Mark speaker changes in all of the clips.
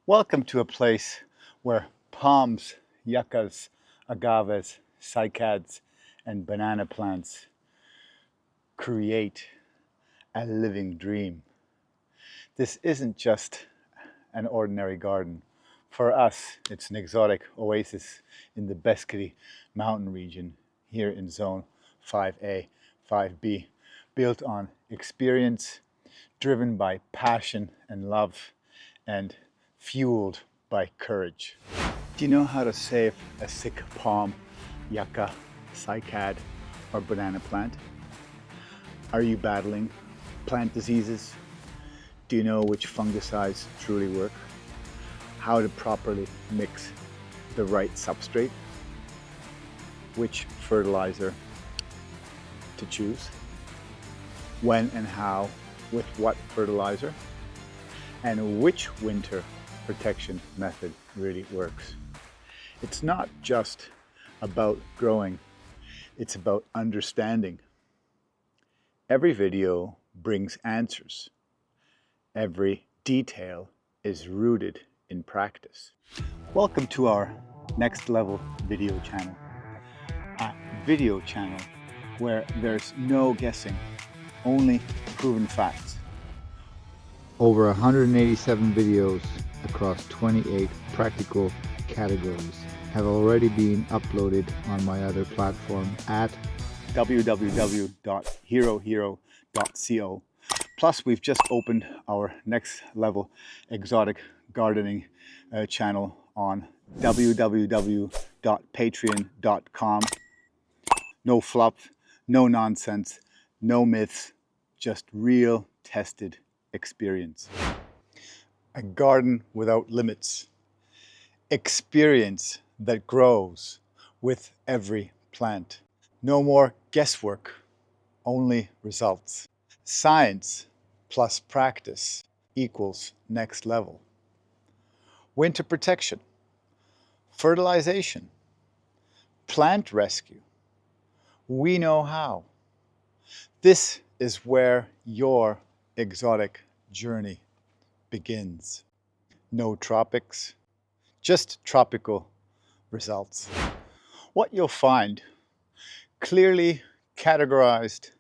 Speaker 1: Welcome to a place where palms, yuccas, agaves, cycads, and banana plants create a living dream. This isn't just an ordinary garden. For us, it's an exotic oasis in the Beskydy Mountain region here in Zone 5A, 5B, built on experience, driven by passion and love, and fueled by courage. Do you know how to save a sick palm, yucca, cycad, or banana plant? Are you battling plant diseases? Do you know which fungicides truly work? How to properly mix the right substrate? Which fertilizer to choose? When and how, with what fertilizer? And which winter protection method really works? It's not just about growing, it's about understanding. Every video brings answers. Every detail is rooted in practice. Welcome to our next level video channel. A video channel where there's no guessing, only proven facts.
Speaker 2: Over 187 videos across 28 practical categories have already been uploaded on my other platform at
Speaker 1: www.herohero.co. Plus, we've just opened our next level exotic gardening channel on www.patreon.com. No fluff, no nonsense, no myths, just real tested experience. A garden without limits. Experience that grows with every plant. No more guesswork, only results. Science plus practice equals next level. Winter protection, fertilization, plant rescue. We know how. This is where your exotic journey begins. No tropics, just tropical results. What you'll find: clearly categorized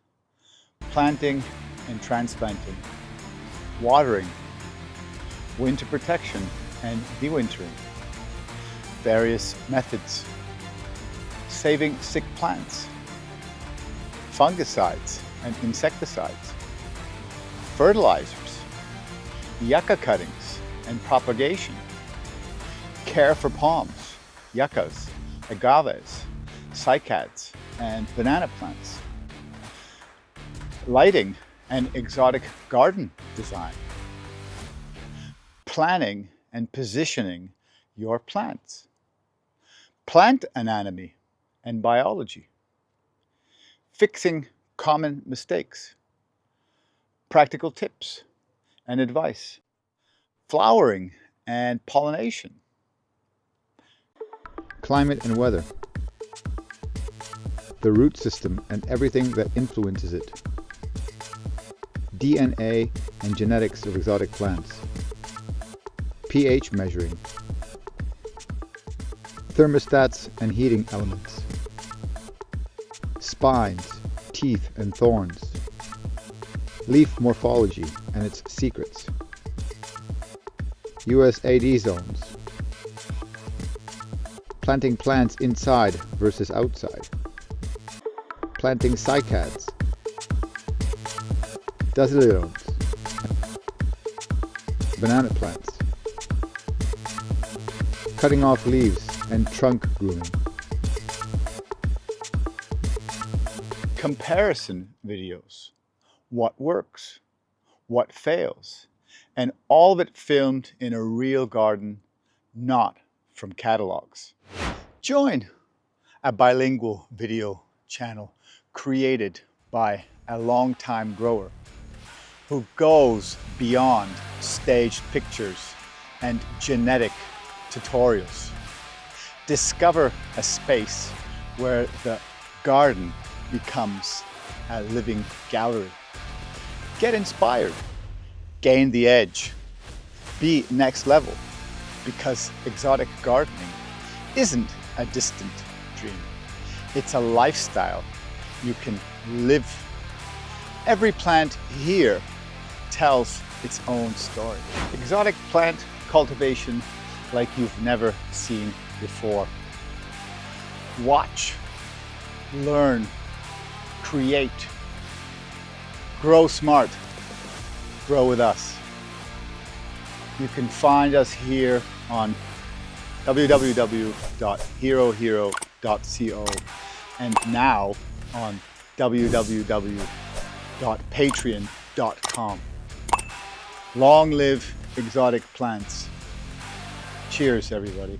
Speaker 1: planting and transplanting, watering, winter protection and dewintering, various methods, saving sick plants, fungicides and insecticides, fertilizers, yucca cuttings and propagation, care for palms, yuccas, agaves, cycads, and banana plants, lighting and exotic garden design, planning and positioning your plants, plant anatomy and biology, fixing common mistakes, practical tips and advice, flowering and pollination,
Speaker 2: climate and weather, the root system and everything that influences it, DNA and genetics of exotic plants, pH measuring, thermostats and heating elements, spines, teeth and thorns, leaf morphology and its secrets, USAD zones, planting plants inside versus outside, planting cycads, dasylirions, banana plants, cutting off leaves and trunk grooming.
Speaker 1: Comparison videos, what works, what fails, and all of it filmed in a real garden, not from catalogs. Join a bilingual video channel created by a longtime grower who goes beyond staged pictures and genetic tutorials. Discover a space where the garden becomes a living gallery. Get inspired, gain the edge, be next level, because exotic gardening isn't a distant dream. It's a lifestyle you can live. Every plant here tells its own story. Exotic plant cultivation like you've never seen before. Watch, learn, create, grow smart, grow with us. You can find us here on www.herohero.co and now on www.patreon.com. Long live exotic plants. Cheers, everybody.